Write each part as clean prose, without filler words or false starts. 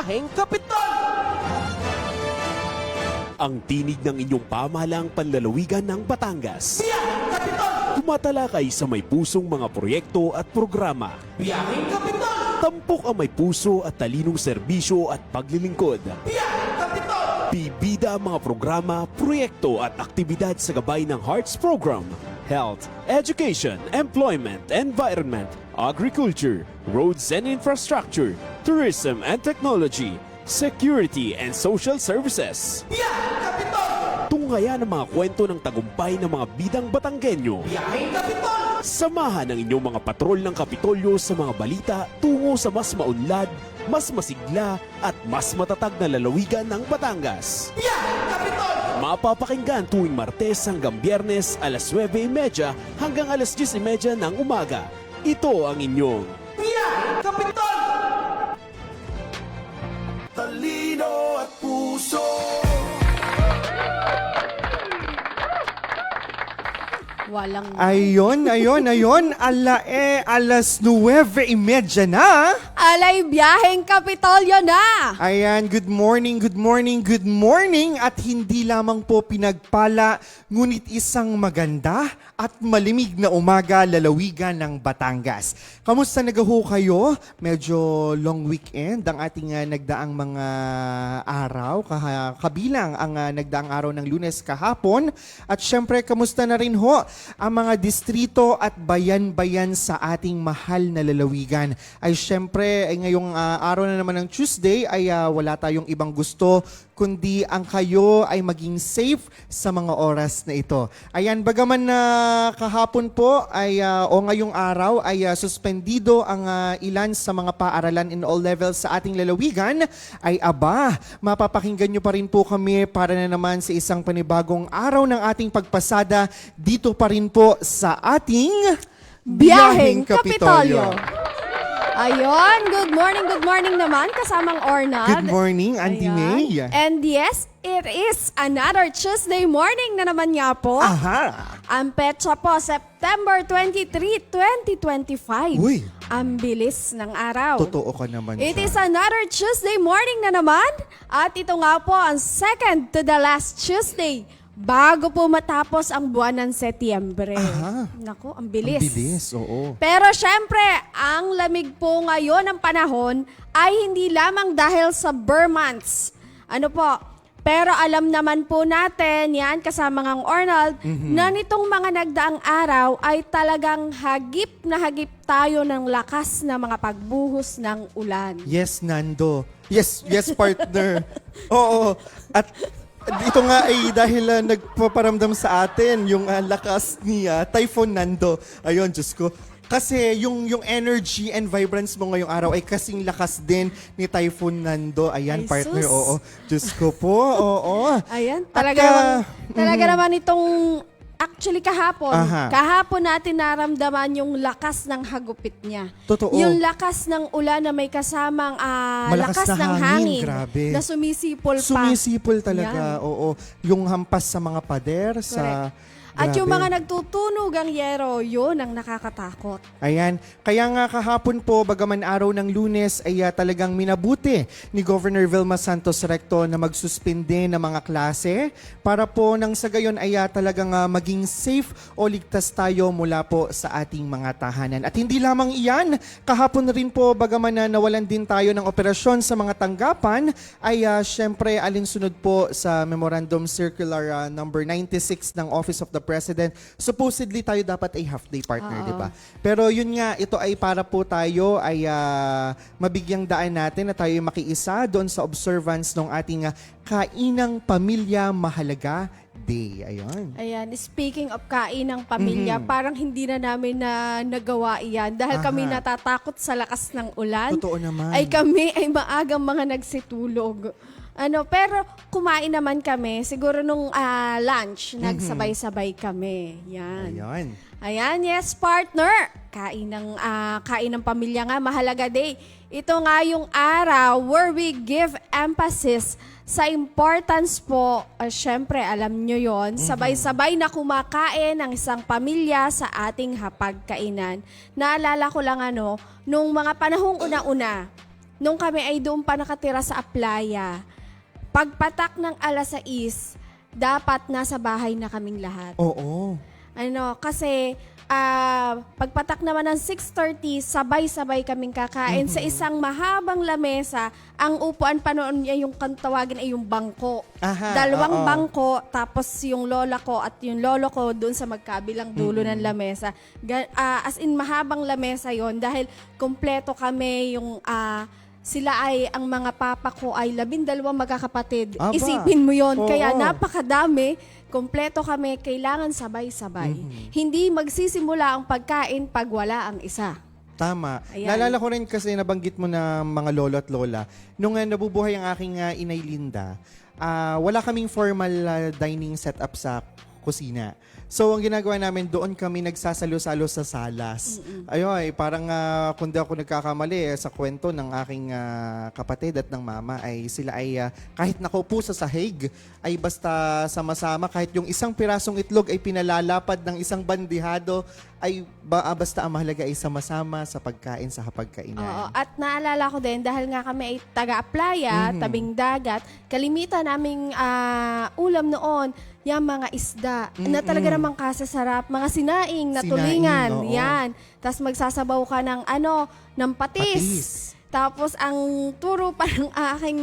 Biyaheng Kapitol! Ang tinig ng inyong pamahalaang panlalawigan ng Batangas. Biyaheng Kapitol! Tumatalakay sa may pusong mga proyekto at programa. Biyaheng Kapitol! Tampok ang may puso at talinong serbisyo at paglilingkod. Biyaheng Kapitol! Bibida ang mga programa, proyekto at aktibidad sa gabay ng Hearts Program. Health, Education, Employment, Environment, Agriculture, Roads and Infrastructure, Tourism and Technology, Security and Social Services. Biyaheng Kapitol! Tunghayan ang mga kwento ng tagumpay ng mga bidang Batanggenyo. Biyaheng Kapitol! Samahan ang inyong mga patrol ng Kapitolyo sa mga balita tungo sa mas maunlad, mas masigla at mas matatag na lalawigan ng Batangas. Biyaheng Kapitol! Mapapakinggan tuwing Martes hanggang Biyernes alas 9:30 hanggang alas 10:30 ng umaga. Ito ang inyong Biyaheng Kapitol! Talino at puso. Walang... Ayon. Alas 9:30 na. Alay, biyaheng Kapitolyo na! Ayan, good morning. At hindi lamang po pinagpala, ngunit isang maganda at malimig na umaga lalawigan ng Batangas. Kamusta nagaho kayo? Medyo long weekend ang ating nagdaang mga araw, kabilang ang nagdaang araw ng Lunes kahapon. At syempre, kamusta na rin ho ang mga distrito at bayan-bayan sa ating mahal na lalawigan. Ay syempre, ngayong araw na naman ng Tuesday ay wala tayong ibang gusto kundi ang kayo ay maging safe sa mga oras na ito. Ayan, bagaman na kahapon po ay o ngayong araw ay suspendido ang ilan sa mga paaralan in all levels sa ating lalawigan, ay mapapakinggan nyo pa rin po kami para na naman sa isang panibagong araw ng ating pagpasada dito pa rin po sa ating Biyaheng Kapitolyo! Ayun, good morning naman kasamang Ornad. Good morning, Auntie Ayan. May. And yes, it is another Tuesday morning na naman nga po. Aha! Ang petsa po, September 23, 2025. Uy. Ang bilis ng araw. Totoo ka naman. It siya. is another Tuesday morning na naman. At ito nga po ang second to the last Tuesday bago po matapos ang buwan ng Setyembre. Aha. Naku, ang bilis. Ang bilis, oo. Pero syempre, ang lamig po ngayon ng panahon ay hindi lamang dahil sa Burr months. Ano po? Pero alam naman po natin, yan kasama ng Arnold, na nitong mga nagdaang araw ay talagang hagip na hagip tayo ng lakas na mga pagbuhos ng ulan. Yes, Nando. Yes, partner. Oo. At ito nga ay dahil nagpaparamdam sa atin yung lakas ni Typhoon Nando. Ayun, Diyos ko. Kasi yung energy and vibrance mo ngayong araw ay kasing lakas din ni Typhoon Nando. Ayan, Ay, partner, sus. oo. Diyos ko po, oo. Ayan, At, talaga naman itong, actually kahapon, Aha. kahapon natin naramdaman yung lakas ng hagupit niya. Totoo. Yung lakas ng ulan na may kasamang Malakas lakas na ng hangin, hangin grabe. na sumisipol pa. Sumisipol talaga, Yan. oo. Yung hampas sa mga pader, sa... At yung Grabe. mga nagtutunog ang yero, yun ang nakakatakot. Ayan. Kaya nga kahapon po, bagaman araw ng Lunes, ay talagang minabuti ni Governor Vilma Santos Recto na magsuspende ng mga klase para po nang sa gayon ay talagang maging safe o ligtas tayo mula po sa ating mga tahanan. At hindi lamang iyan, kahapon rin po, bagaman na nawalan din tayo ng operasyon sa mga tanggapan, ay syempre alinsunod po sa Memorandum Circular number 96 ng Office of the President. Supposedly tayo dapat ay half-day partner, di ba? Pero yun nga, ito ay para po tayo ay mabigyang daan natin na tayo makiisa doon sa observance ng ating Kainang Pamilya Mahalaga Day. Ayun. Ayan, speaking of kain ng pamilya, parang hindi na namin na nagawa iyan dahil kami Aha. natatakot sa lakas ng ulan. Totoo naman. Ay kami ay maagang mga nagsitulog. Pero kumain naman kami, siguro nung lunch, nagsabay-sabay kami. Yan. Ayun. Ayan, yes, partner. Kain ng pamilya nga, mahalaga day. Ito nga yung araw where we give emphasis sa importance po, syempre alam nyo yon, sabay-sabay na kumakain ng isang pamilya sa ating hapagkainan. Naalala ko lang nung mga panahong una-una, nung kami ay doon pa nakatira sa Aplaya, pagpatak ng alas 6, dapat nasa bahay na kaming lahat. Oo. Kasi pagpatak naman ng 6:30, sabay-sabay kaming kakain sa isang mahabang lamesa. Ang upuan pa noon niya yung tawagin ay yung bangko. Aha, Dalawang oo. bangko, tapos yung lola ko at yung lolo ko doon sa magkabilang dulo ng lamesa. As in, mahabang lamesa yon dahil kompleto kami yung sila ay, ang mga papa ko ay 12 magkakapatid. Aba. Isipin mo yon. Oo. Kaya napakadami. Kompleto kami, kailangan sabay-sabay. Hindi magsisimula ang pagkain pag wala ang isa. Tama. Ayan. Naalala ko rin kasi nabanggit mo na mga lolo at lola. Nung nabubuhay ang aking inay Linda, wala kaming formal dining setup sa kusina. So, ang ginagawa namin, doon kami nagsasalo-salo sa salas. Ayun, parang kung di ako nagkakamali sa kwento ng aking kapatid at ng mama, ay sila ay kahit nakaupo sa sahig, ay basta sama-sama, kahit yung isang pirasong itlog ay pinalalapad ng isang bandihado, ay basta ang mahalaga ay sama-sama sa pagkain, sa hapagkainan. Oo. At naalala ko din, dahil nga kami ay taga-Aplaya, tabing dagat, kalimitan naming ulam noon, yung mga isda, na talaga namang kasasarap, mga sinaing na Sinaing, tulingan, oo. yan. Tapos magsasabaw ka ng ng patis. Tapos ang turo pa ng aking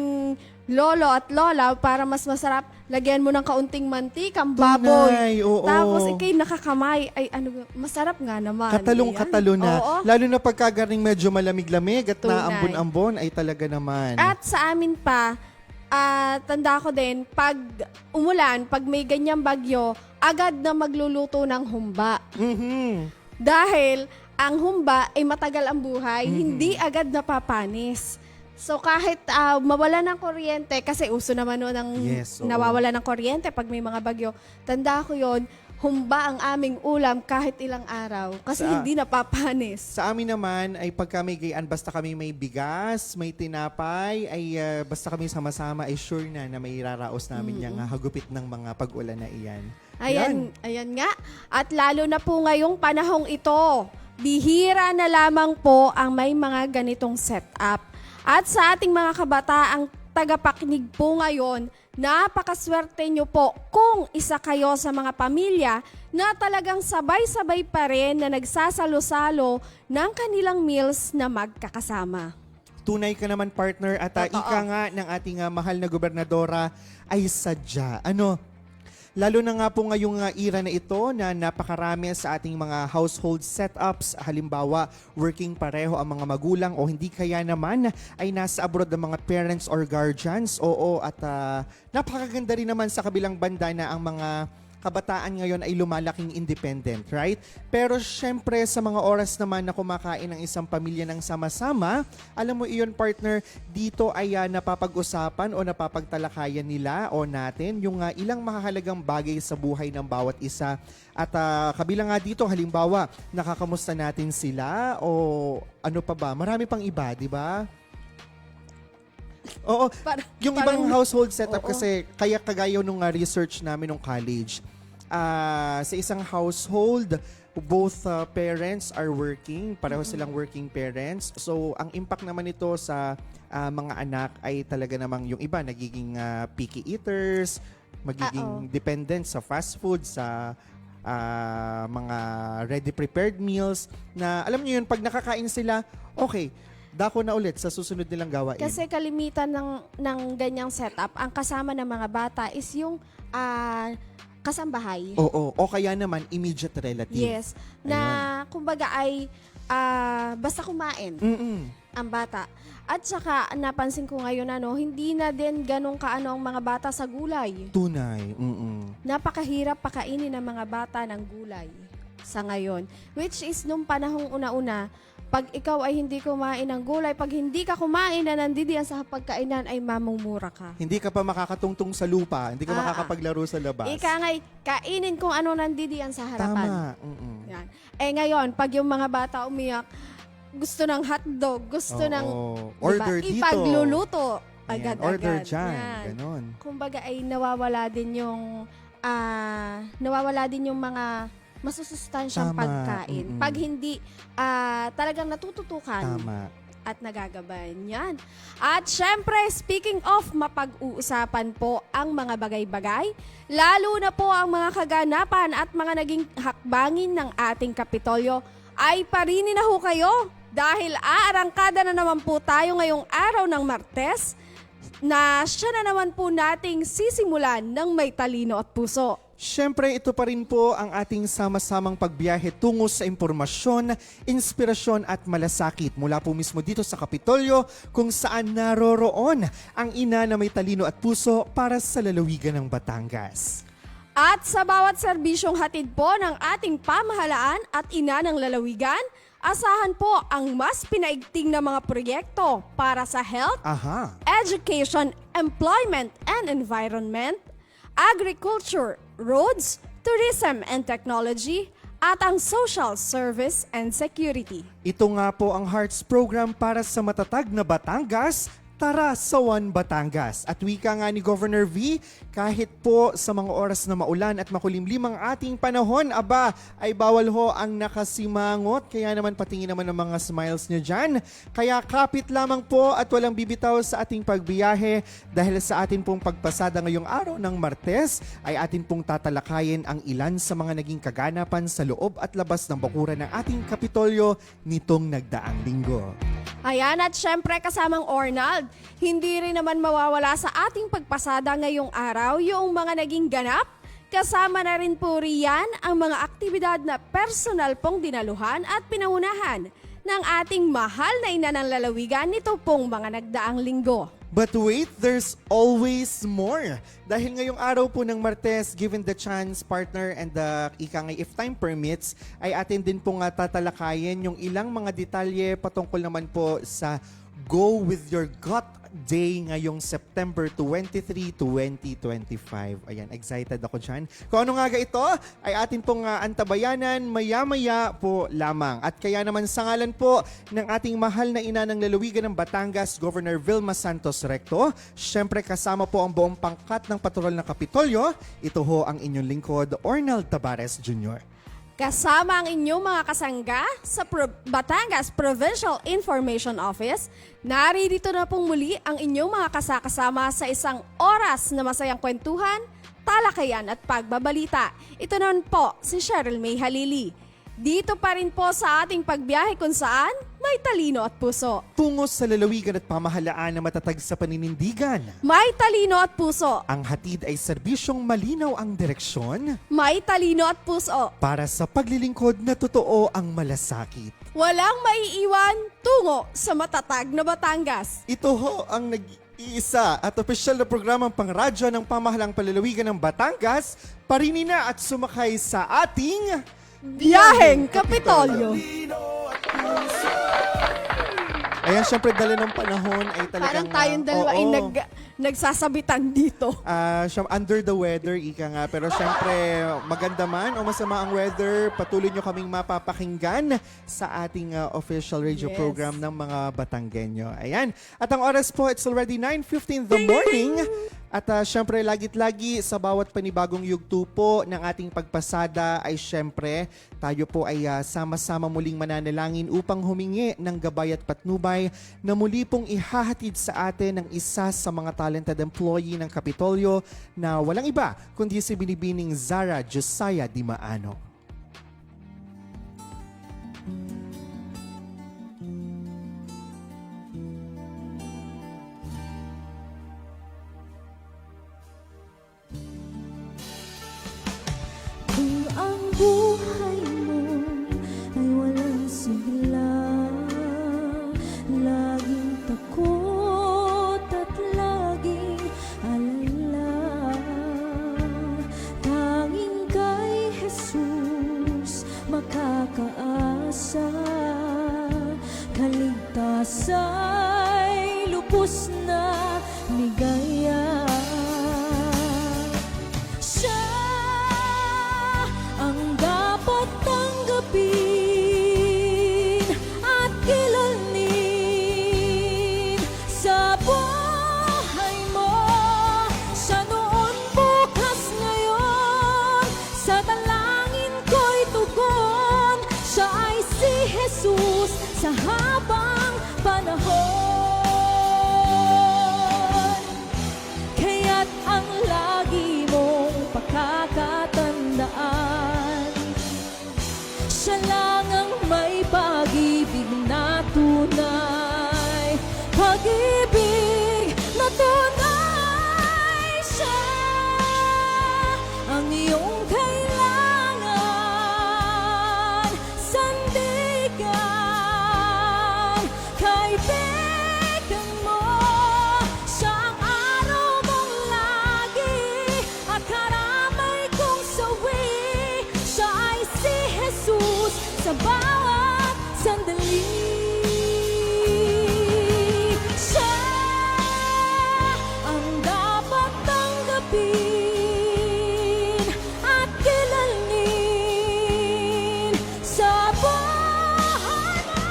lolo at lola para mas masarap, lagyan mo ng kaunting mantikang baboy. Tunay, oo. Tapos ikay nakakamay, ay masarap nga naman. Katalong-katalo Ayan. na. Oo. Lalo na pagkagaring medyo malamig-lamig at Tunay. naambon-ambon ay talaga naman. At sa amin pa, tanda ko din, pag umulan, pag may ganyang bagyo, agad na magluluto ng humba. Mhm. Dahil ang humba ay matagal ang buhay, hindi agad napapanis. So kahit mawala ng kuryente, kasi uso naman noon ng Yes, oo. nawawala ng kuryente pag may mga bagyo, tanda ko yon, humba ang aming ulam kahit ilang araw kasi hindi napapanis. Sa amin naman ay pagka may gayaan, basta kami may bigas, may tinapay, ay basta kami sama-sama ay sure na may raraos namin yung hagupit ng mga pag-ulan na iyan. Ayan nga. At lalo na po ngayong panahong ito, bihira na lamang po ang may mga ganitong setup. At sa ating mga kabataang tagapakinig po ngayon, napakaswerte nyo po kung isa kayo sa mga pamilya na talagang sabay-sabay pa rin na nagsasalo-salo ng kanilang meals na magkakasama. Tunay ka naman, partner, at ika nga ng ating mahal na gobernadora ay sadya. Lalo na nga po ngayong era na ito na napakarami sa ating mga household setups. Halimbawa, working pareho ang mga magulang o hindi kaya naman ay nasa abroad ng mga parents or guardians. Oo, at napakaganda rin naman sa kabilang banda na ang mga kabataan ngayon ay lumalaking independent, right? Pero syempre sa mga oras naman na kumakain ng isang pamilya ng sama-sama, alam mo iyon, partner, dito ay napapag-usapan o napapagtalakayan nila o natin yung ilang mahalagang bagay sa buhay ng bawat isa. At kabilang nga dito, halimbawa, nakakamusta natin sila o ano pa ba? Marami pang iba, di ba? Oo, yung ibang household setup kasi kagaya nung research namin nung college, sa isang household, both parents are working, pareho silang working parents. So, ang impact naman nito sa mga anak ay talaga namang yung iba nagiging picky eaters, magiging dependent sa fast food, sa mga ready-prepared meals na alam niyo yun, pag nakakain sila, okay, dako na ulit sa susunod nilang gawain. Kasi kalimitan ng ganyang setup, ang kasama ng mga bata is yung kasambahay. Oo, o kaya naman immediate relative. Yes. Na kumbaga ay basta kumain ang bata. At saka napansin ko ngayon hindi na din ganun kaano ang mga bata sa gulay. Tunay. Napakahirap pakainin ng mga bata ng gulay sa ngayon. Which is nung panahong una-una, pag ikaw ay hindi kumain ng gulay, pag hindi ka kumain na nandidiyan sa pagkainan, ay mamumura ka. Hindi ka pa makakatungtong sa lupa, hindi ka makakapaglaro sa labas. Ika nga'y kainin kung ano nandidiyan sa harapan. Tama. Yan. Ngayon, pag yung mga bata umiyak, gusto ng hotdog, gusto ng order dito. Ipagluluto Ayan, agad-agad. order dyan. Yan. Ganon. Kumbaga ay nawawala din yung mga masusustansyang Tama. pagkain. Pag hindi talagang natututukan Tama. at nagagabayan yan. At syempre, speaking of mapag-uusapan po ang mga bagay-bagay, lalo na po ang mga kaganapan at mga naging hakbangin ng ating Kapitolyo, ay parinin na ho kayo dahil aarangkada na naman po tayo ngayong araw ng Martes na siya na naman po nating sisimulan ng may talino at puso. Siyempre, ito pa rin po ang ating sama-samang pagbiyahe tungo sa impormasyon, inspirasyon at malasakit mula po mismo dito sa Kapitolyo kung saan naroroon ang ina na may talino at puso para sa lalawigan ng Batangas. At sa bawat serbisyong hatid po ng ating pamahalaan at ina ng lalawigan, asahan po ang mas pinaigting na mga proyekto para sa health, Aha. education, employment and environment, agriculture, roads, tourism and technology, at ang social service and security. Ito nga po ang Hearts Program para sa matatag na Batangas. Tara sa One Batangas. At wika nga ni Governor V, kahit po sa mga oras na maulan at makulimlim ang ating panahon, aba, ay bawal ho ang nakasimangot. Kaya naman patingin naman ng mga smiles nyo dyan. Kaya kapit lamang po at walang bibitaw sa ating pagbiyahe dahil sa atin pong pagpasada ngayong araw ng Martes ay atin pong tatalakayin ang ilan sa mga naging kaganapan sa loob at labas ng bakuran ng ating Kapitolyo nitong nagdaang linggo. Ayan, at syempre kasamang Ornald, hindi rin naman mawawala sa ating pagpasada ngayong araw yung mga naging ganap. Kasama na rin po riyan ang mga aktibidad na personal pong dinaluhan at pinangunahan ng ating mahal na ina ng lalawigan nito pong mga nagdaang linggo. But wait, there's always more. Dahil ngayong araw po ng Martes, given the chance, partner, and the if time permits, ay atin din pong tatalakayin yung ilang mga detalye patungkol naman po sa Go With Your Gut Day ngayong September 23, 2025. Ayan, excited ako dyan. Kung ano nga ito, ay atin pong antabayanan maya-maya po lamang. At kaya naman sa ngalan po ng ating mahal na ina ng lalawigan ng Batangas, Governor Vilma Santos Recto, syempre kasama po ang buong pangkat ng patrol ng Kapitolyo, ito ho ang inyong lingkod, Ornald Tabares Jr. Kasama ang inyong mga kasangga sa Batangas Provincial Information Office, naririto na pong muli ang inyong mga kasakasama sa isang oras na masayang kwentuhan, talakayan at pagbabalita. Ito naman po si Cheryl May Halili. Dito pa rin po sa ating pagbiyahe kung saan may talino at puso. Tungo sa lalawigan at pamahalaan na matatag sa paninindigan. May talino at puso. Ang hatid ay serbisyong malinaw ang direksyon May talino at puso. para sa paglilingkod na totoo ang malasakit. Walang maiiwan tungo sa matatag na Batangas. Ito ho ang nag-iisa at opisyal na programang pangradyo ng pamahalang palalawigan ng Batangas. Parini na at sumakay sa ating Biyaheng Kapitolyo. Ayan, syempre dala ng panahon ay talagang... Parang tayong dalawa ay nagsasabitan dito. Under the weather, ika nga. Pero syempre, maganda man o masama ang weather, patuloy nyo kaming mapapakinggan sa ating official radio Yes. program ng mga Batanggenyo. Ayan. At ang oras po, it's already 9:15 in the morning. At syempre, lagit-lagi sa bawat panibagong yugto po ng ating pagpasada ay syempre, tayo po ay sama-sama muling mananalangin upang humingi ng gabay at patnubay na muli pong ihahatid sa atin ng isa sa mga talented employee ng Kapitolyo na walang iba kundi si Binibining Zara Josiah Dimaano. Kung ang buhay mo ay walang sigla, laging takot at laging alala, tanging kay Jesus makakaasa, kaligtasa'y lubos na ligaya. Siya ang dapat tanggapin at kilalnin sa buhay mo. Siya noon, bukas, ngayon, sa dalangin ko'y tugon. Siya ay si Jesus sa habang panahon. Kaya't ang lagi mong pakakatandaan, siya lang ang may pag-ibig na tunay. Pag-ibig na tunay, siya ang iyong kailangan. Sandigan, kaibigan mo, siya ang araw mong lagi at karamay kong sawi. Siya ay si Jesus sa bawat sandali. Siya ang dapat tanggapin at kilalin sa buhay mo.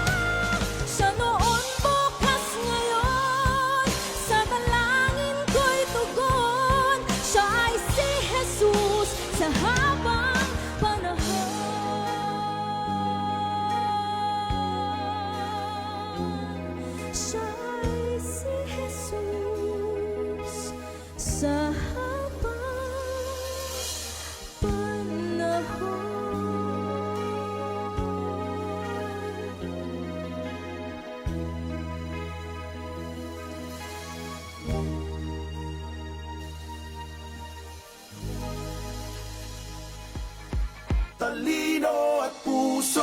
Siya noon, bukas, ngayon, sa dalangin ko'y tugon. Siya ay si Jesus sa habang panahon. Siya ay si Jesus sa habang panahon. Talino at puso.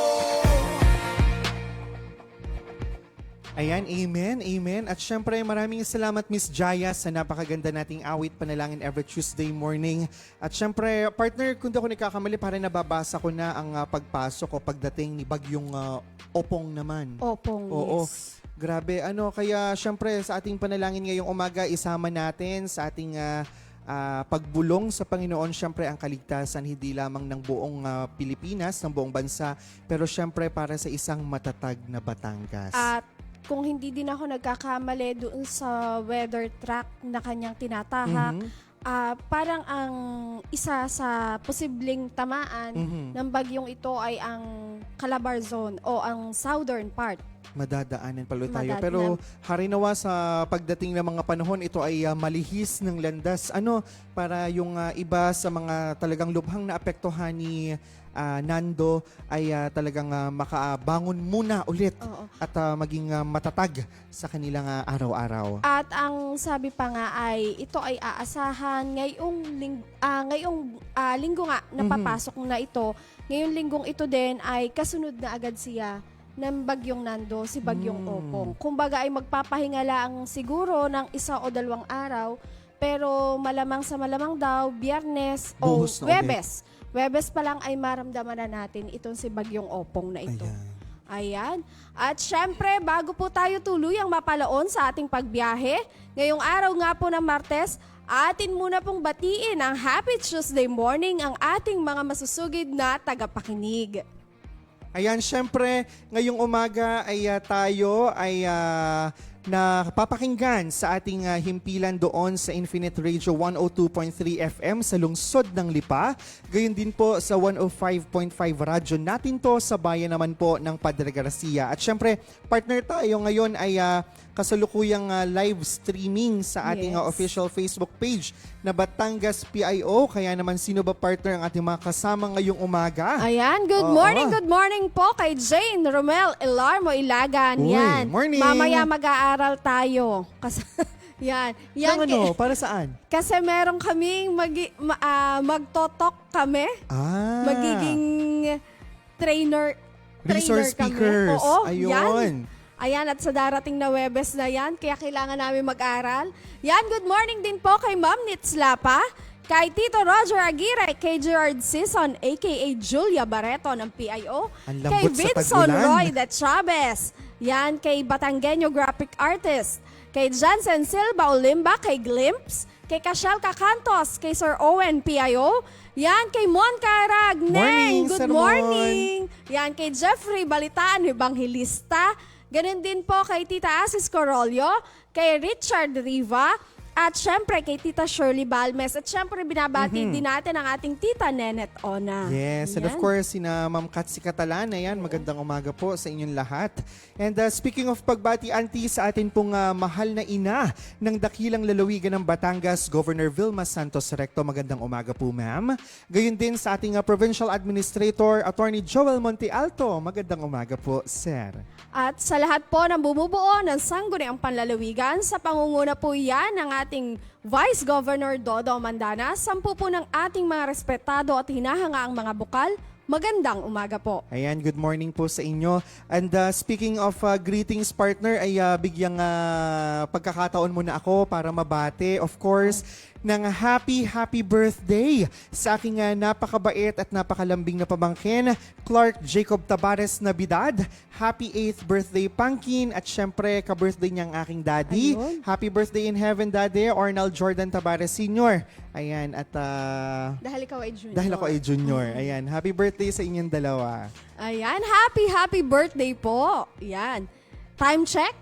Ayan, amen, amen. At syempre, maraming salamat Miss Jaya sa napakaganda nating awit Panalangin every Tuesday morning. At syempre, partner, kung di ako nagkakamali, parang nababasa ko na ang pagpasok o pagdating ni Bagyong Opong naman. Opong, Oo. yes. Grabe, kaya syempre sa ating panalangin ngayong umaga, isama natin sa ating pagbulong sa Panginoon, syempre ang kaligtasan hindi lamang ng buong Pilipinas, ng buong bansa, pero syempre para sa isang matatag na Batangas. At kung hindi din ako nagkakamali doon sa weather track na kanyang tinatahak, parang ang isa sa posibleng tamaan ng bagyong ito ay ang Calabar Zone o ang southern part. Madadaanan pala tayo. Madadaanan. Pero harinawa sa pagdating ng mga panahon, ito ay malihis ng landas. Para yung iba sa mga talagang lubhang naapektuhan ni Nando ay talagang makabangon muna ulit. Oo. At maging matatag sa kanilang araw-araw. At ang sabi pa nga ay ito ay aasahan ngayong linggo nga napapasok na ito. Ngayong linggong ito din ay kasunod na agad siya ng Bagyong Nando, si Bagyong Opong. Kumbaga ay magpapahinga lang siguro ng 1 o 2 araw, pero malamang sa malamang daw, Biyernes o Buhos na ulit. Webes pa lang ay maramdaman na natin itong si Bagyong Opong na ito. Ayan. At syempre, bago po tayo tuluyang mapalaon sa ating pagbiyahe, ngayong araw nga po ng Martes, atin muna pong batiin ang Happy Tuesday morning ang ating mga masusugid na tagapakinig. Ayan, syempre, ngayong umaga ay tayo ay napapakinggan sa ating himpilan doon sa Infinite Radio 102.3 FM sa lungsod ng Lipa. Gayon din po sa 105.5 radyo natin to sa bayan naman po ng Padre Garcia. At syempre, partner tayo ngayon ay kasalukuyang live streaming sa ating Yes. official Facebook page na Batangas PIO. Kaya naman sino ba partner ang ating mga kasama ngayong umaga? Ayan, good morning po kay Jane Romel Ilarmo Ilagan. Uy, Yan. morning. Mamaya mag-aaral tayo. Yan. Yan. Ng para saan? Kasi meron kaming magtotalk kami. Magiging trainer Resource kami. speakers. Oo, Ayun. yan. Ayan, at sa darating na Webes na yan, kaya kailangan namin mag-aral. Yan, good morning din po kay Ma'am Nitslapa, kay Tito Roger Aguirre, kay Gerard Sison, a.k.a. Julia Barreto ng PIO, Ang lambot kay sa Vinson tagulan. Roy de Chavez, yan, kay Batanggenyo Graphic Artist, kay Jansen Silva Olimba, kay Glimpse, kay Cashel Cacantos, kay Sir Owen PIO, yan, kay Mon Carag, Morning, Neng, good Sir Mon. morning. Yan, kay Jeffrey Balitaan, Evangelista. Ganun din po kay Tita Asis Corolio, kay Richard Riva, At syempre kay Tita Shirley Balmes. At syempre binabati din natin ang ating Tita Nenet Ona. Yes, and of Ayan. course, sina Ma'am Katsi Catalan, ayan, magandang umaga po sa inyong lahat. And speaking of pagbati, Auntie, sa atin pong mahal na ina ng dakilang lalawigan ng Batangas, Governor Vilma Santos Recto, magandang umaga po, ma'am. Gayun din sa ating Provincial Administrator, Attorney Joel Monte Alto, magandang umaga po, sir. At sa lahat po ng bumubuo ng Sangguniang Panlalawigan, sa pangunguna po yan ng ating Vice Governor Dodo Mandana, 10 po ng ating mga respetado at hinahangaang mga bukal, magandang umaga po. Ayan, good morning po sa inyo. And speaking of greetings, partner, ay bigyang pagkakataon muna ako para mabate, of course, ng happy birthday sa aking napakabait at napakalambing na pamangkin, Clark Jacob Tabares Nabidad. Happy 8th birthday, Pangkin. At syempre, ka-birthday niyang aking daddy. Ayun. Happy birthday in heaven, Daddy, Arnold Jordan Tabares Sr. Ayan, at Dahil ikaw ay junior. dahil ako ay junior. Ayan, happy birthday sa inyong dalawa. Ayan, happy birthday po. Ayan. Time check.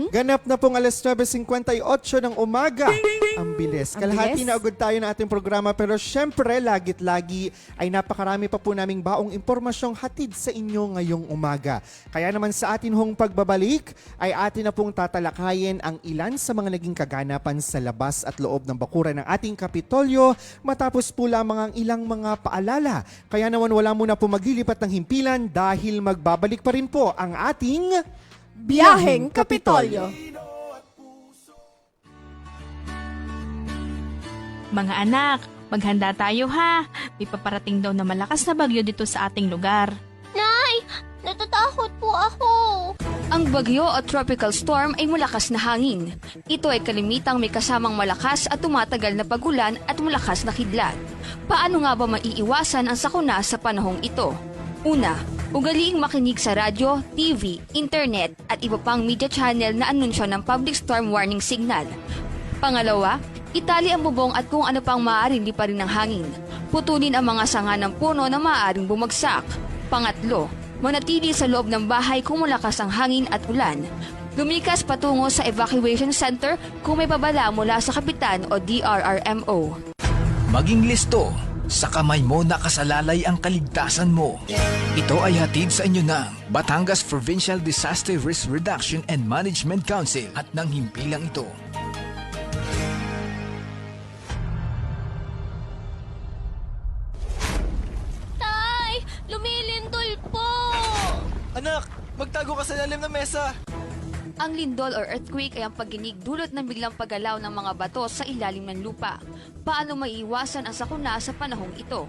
Ganap na pong alas 9:58 ng umaga. Ang bilis. Ang Kalahati bilis. na agad tayo ng ating programa, pero syempre, lagit-lagi ay napakarami pa po naming baong impormasyong hatid sa inyo ngayong umaga. Kaya naman sa atin hong pagbabalik, ay atin na pong tatalakayin ang ilan sa mga naging kaganapan sa labas at loob ng bakuran ng ating Kapitolyo, matapos po lamang ang ilang mga paalala. Kaya naman wala muna po maglilipat ng himpilan dahil magbabalik pa rin po ang ating Biyaheng Kapitolyo. Mga anak, maghanda tayo ha. May paparating daw na malakas na bagyo dito sa ating lugar. Nay, natatakot po ako. Ang bagyo o tropical storm ay malakas na hangin. Ito ay kalimitang may kasamang malakas at tumatagal na pagulan at malakas na kidlat. Paano nga ba maiiwasan ang sakuna sa panahong ito? Una, ugaliing makinig sa radyo, TV, internet at iba pang media channel na anunsyo ng public storm warning signal. Pangalawa, itali ang bubong at kung ano pang maaaring liparin ng hangin. Putulin ang mga sanga ng puno na maaaring bumagsak. Pangatlo, manatili sa loob ng bahay kung malakas ang hangin at ulan. Lumikas patungo sa evacuation center kung may babala mula sa kapitan o DRRMO. Maging listo, sa kamay mo nakasalalay ang kaligtasan mo. Ito ay hatid sa inyo ng Batangas Provincial Disaster Risk Reduction and Management Council at ng himpilang ito. Tay, lumilindol po. Anak, magtago ka sa lalim ng mesa. Ang lindol or earthquake ay ang pagginig dulot ng biglang paggalaw ng mga bato sa ilalim ng lupa. Paano maiiwasan ang sakuna sa panahong ito?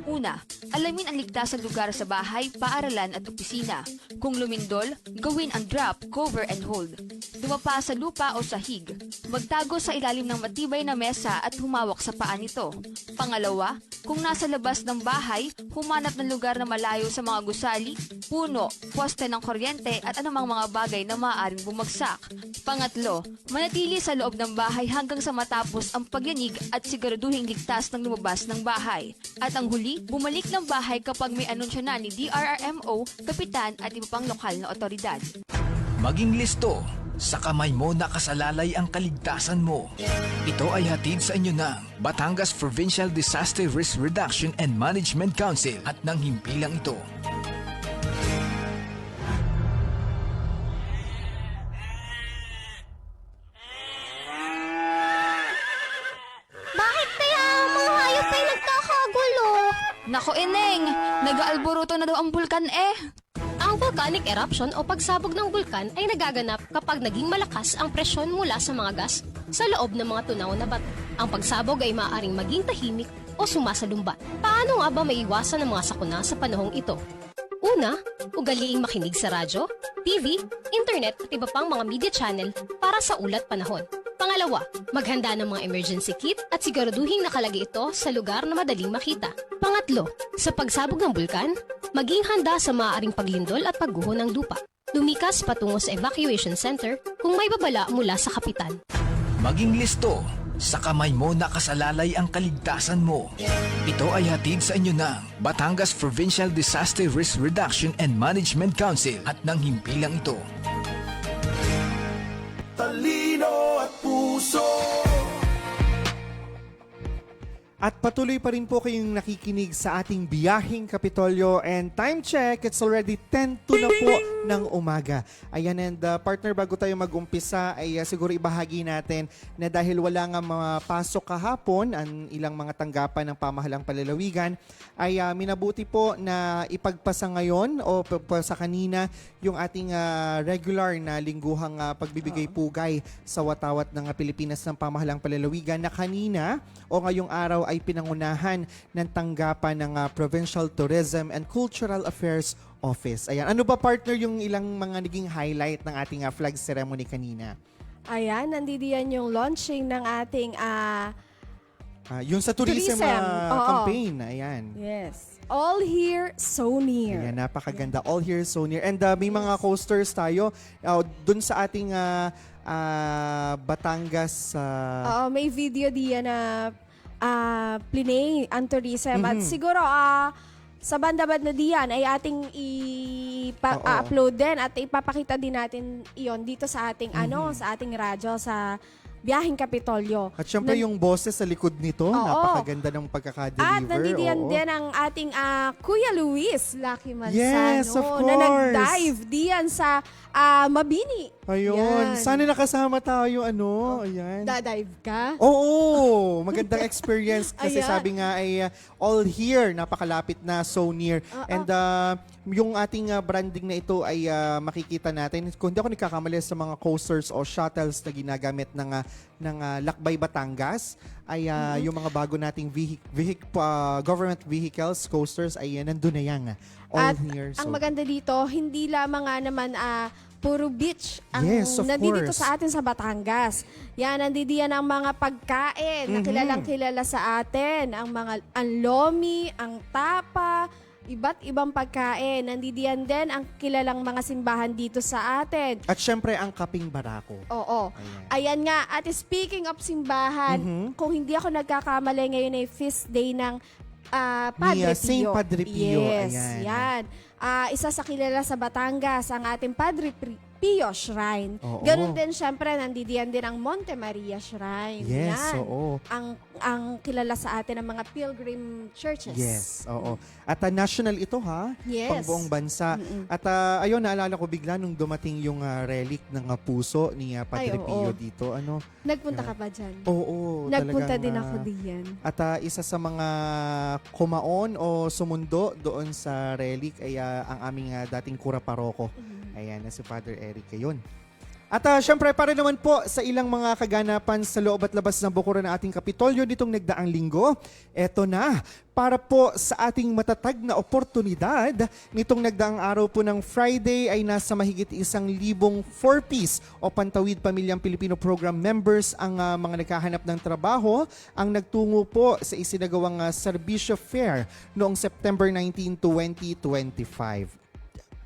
Una, alamin ang ligtas na lugar sa bahay, paaralan at opisina. Kung lumindol, gawin ang drop, cover and hold. Dumapa sa lupa o sahig. Magtago sa ilalim ng matibay na mesa at humawak sa paa nito. Pangalawa, kung nasa labas ng bahay, humanap ng lugar na malayo sa mga gusali, puno, poste ng kuryente at anumang mga bagay na maaaring bumagsak. Pangatlo, manatili sa loob ng bahay hanggang sa matapos ang pagyanig at siguraduhing ligtas ng lumabas ng bahay. At ang huli, bumalik ng bahay kapag may anunsyo na ni DRRMO, kapitan at iba pang lokal na otoridad. Maging listo, sa kamay mo nakasalalay ang kaligtasan mo. Ito ay hatid sa inyo ng Batangas Provincial Disaster Risk Reduction and Management Council at ng himpilang ito. Bakit kaya ang mga hayop ay nagkakagulo? Nako Eneng, nag-aalboruto na daw ang bulkan eh. Ang volcanic eruption o pagsabog ng bulkan ay nagaganap kapag naging malakas ang presyon mula sa mga gas sa loob ng mga tunaw na bato. Ang pagsabog ay maaaring maging tahimik o sumasalumbat. Paano nga ba maiwasan ang mga sakuna sa panahong ito? Una, ugaliing makinig sa radyo, TV, internet at iba pang mga media channel para sa ulat panahon. Pangalawa, maghanda ng mga emergency kit at siguraduhing nakalagay ito sa lugar na madaling makita. Pangatlo, sa pagsabog ng bulkan, maging handa sa maaaring paglindol at pagguho ng lupa. Lumikas patungo sa evacuation center kung may babala mula sa kapitan. Maging listo, sa kamay mo nakasalalay ang kaligtasan mo. Ito ay hatid sa inyo ng Batangas Provincial Disaster Risk Reduction and Management Council at ng himpilang ito. Talino at puso. At patuloy pa rin po kayong nakikinig sa ating biyaheng Kapitolyo. And time check, it's already 10:02 na po ng umaga. Ayan, and partner, bago tayo mag-umpisa, ay siguro ibahagi natin na dahil wala nga mapasok kahapon ang ilang mga tanggapan ng pamahalang palalawigan, ay minabuti po na ipagpasa ngayon o pagpasa kanina yung ating regular na lingguhang pagbibigay pugay sa watawat ng Pilipinas ng pamahalang palalawigan na kanina o ngayong araw ay pinangunahan ng tanggapan ng Provincial Tourism and Cultural Affairs Office. Ayan. Ano ba, partner, yung ilang mga naging highlight ng ating flag ceremony kanina? Ayan, nandidiyan yung launching ng ating Yung sa tourism, Oo. campaign. Ayan. yes, All Here, So Near. Ayan, napakaganda. All here, so near. And may mga coasters tayo dun sa ating Batangas. Oo, may video diyan na plinay ang tourism. At siguro sa bandabad na diyan ay ating i-upload din at ipapakita din natin iyon dito sa ating sa ating radyo sa Biyaheng Kapitolyo. At syempre yung boses sa likod nito, napakaganda ng pagkaka-deliver. At nandiyan Oo. din ang ating Kuya Luis Lucky Manzano Yes, of na course. nag-dive diyan sa Mabini. Ayun. Yan. Sana nakasama tayo, Ayan. Da-dive ka? Oo, magandang experience kasi Ayan. sabi nga ay all here, napakalapit na, so near. And yung ating branding na ito ay makikita natin. Kung hindi ako nagkakamali sa mga coasters o shuttles na ginagamit ng Lakbay Batangas, ay yung mga bago nating government vehicles, coasters, ay nandun na yan. All At here. ang maganda dito, hindi lamang naman puro beach ang Yes, of nandito course. sa atin sa Batangas. Yan, nandidiyan ang mga pagkain na kilalang kilala sa atin. Ang lomi, ang tapa, iba't ibang pagkain. Nandidiyan din ang kilalang mga simbahan dito sa atin. At syempre ang Kaping Barako. Oo. Ayan nga. At speaking of simbahan, kung hindi ako nagkakamali, ngayon ay feast day ng Padre Ni, Saint Pio. Padre Pio. Yes, Ayan. yan. Isa sa kilala sa Batangas, ang ating Padre Pio Shrine. Oo. Ganun din, syempre, nandidiyan din ang Monte Maria Shrine. Yes, yan. oo. Ang kilala sa atin ng mga pilgrim churches. Yes, oo. At national ito, ha? Yes. Pangbuong bansa. At ayun, naalala ko bigla nung dumating yung relic ng puso ni Padre Ay, oo. Pio dito. Nagpunta ka pa dyan? Oo. Nagpunta talagang, din ako diyan. At isa sa mga kumaon o sumundo doon sa relic ay ang aming dating kura paroko. Ayan, na si Father Eric yun. At syempre, para naman po sa ilang mga kaganapan sa loob at labas ng bukuran ng ating Kapitolyo nitong nagdaang linggo, eto na, para po sa ating matatag na oportunidad, nitong nagdaang araw po ng Friday ay nasa mahigit 1,000 4-piece o Pantawid Pamilyang Pilipino Program members ang mga naghahanap ng trabaho ang nagtungo po sa isinagawang Serbisyo Fair noong September 19, 2025.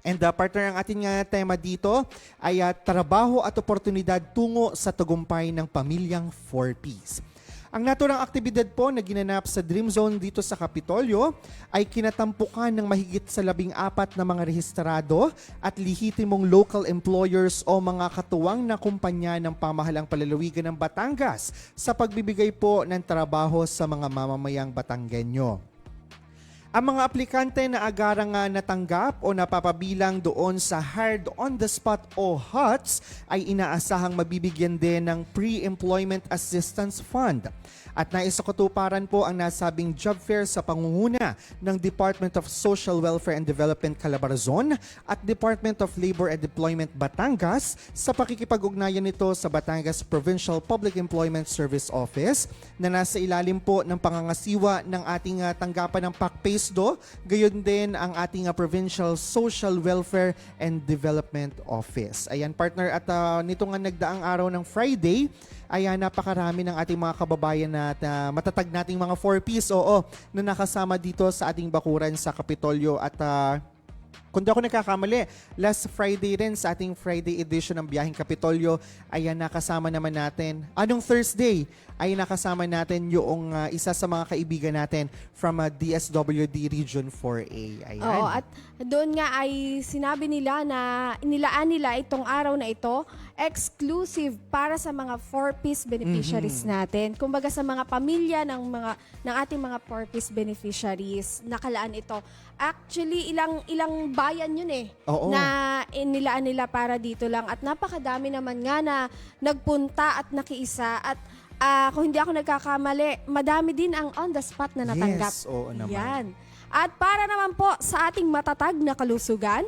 And partner, ang ating tema dito ay trabaho at oportunidad tungo sa tagumpay ng pamilyang 4Ps. Ang naturang aktibidad po na ginanap sa Dream Zone dito sa Kapitolyo ay kinatampukan ng mahigit sa 14 na mga rehistrado at lehitimong local employers o mga katuwang na kumpanya ng pamahalang palalawigan ng Batangas sa pagbibigay po ng trabaho sa mga mamamayang Batanggenyo. Ang mga aplikante na agarang natanggap o napapabilang doon sa Hired on the Spot o HOTS ay inaasahang mabibigyan din ng Pre-Employment Assistance Fund. At naisakatuparan po ang nasabing job fair sa pangunguna ng Department of Social Welfare and Development Calabarzon at Department of Labor and Employment Batangas sa pakikipag-ugnayan nito sa Batangas Provincial Public Employment Service Office na nasa ilalim po ng pangangasiwa ng ating tanggapan ng PACPASDO, gayon din ang ating Provincial Social Welfare and Development Office. Ayan, partner, at nito nga nagdaang araw ng Friday, ay napakarami ng ating mga kababayan na matatag nating mga 4Ps na nakasama dito sa ating bakuran sa Kapitolyo. At kung di ako nagkakamali, last Friday rin sa ating Friday edition ng Biyaheng Kapitolyo ay nakasama naman natin. Anong Thursday ay nakasama natin yung isa sa mga kaibigan natin from DSWD Region 4A. Ayan. Oo, at doon nga ay sinabi nila na inilaan nila itong araw na ito exclusive para sa mga 4-piece beneficiaries natin. Kumbaga sa mga pamilya ng ating mga 4-piece beneficiaries, nakalaan ito. Actually, ilang bayan yun Oo. na inilaan nila para dito lang. At napakadami naman nga na nagpunta at nakiisa. At kung hindi ako nagkakamali, madami din ang on the spot na natanggap. Yes, oo naman. Yan. At para naman po sa ating matatag na kalusugan,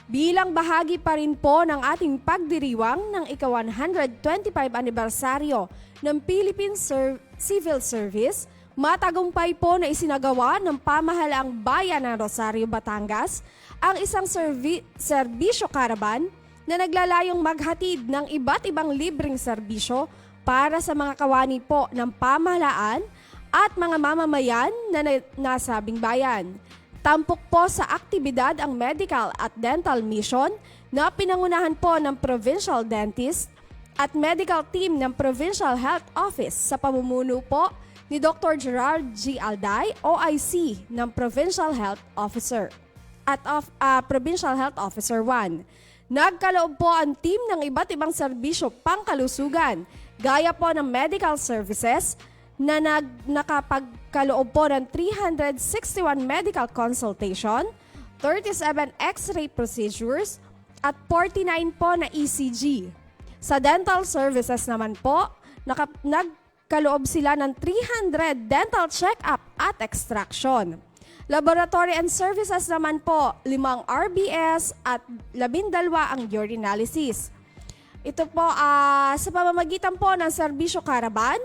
bilang bahagi pa rin po ng ating pagdiriwang ng ika-125 anibersaryo ng Philippine Civil Service, matagumpay po na isinagawa ng pamahalaang bayan ng Rosario, Batangas ang isang serbisyo karaban na naglalayong maghatid ng iba't ibang libreng serbisyo para sa mga kawani po ng pamahalaan at mga mamamayan na nasabing bayan. Tampok po sa aktibidad ang medical at dental mission na pinangunahan po ng provincial dentist at medical team ng Provincial Health Office sa pamumuno po ni Dr. Gerard G. Alday, OIC ng Provincial Health Officer at Provincial Health Officer 1. Nagkaloob po ang team ng iba't ibang serbisyo pangkalusugan gaya po ng medical services na nakapagkaloob po ng 361 medical consultation, 37 x-ray procedures, at 49 po na ECG. Sa dental services naman po, nagkaloob sila ng 300 dental check-up at extraction. Laboratory and services naman po, 5 RBS at 12 ang urinalysis. Ito po sa pamamagitan po ng serbisyo karaban,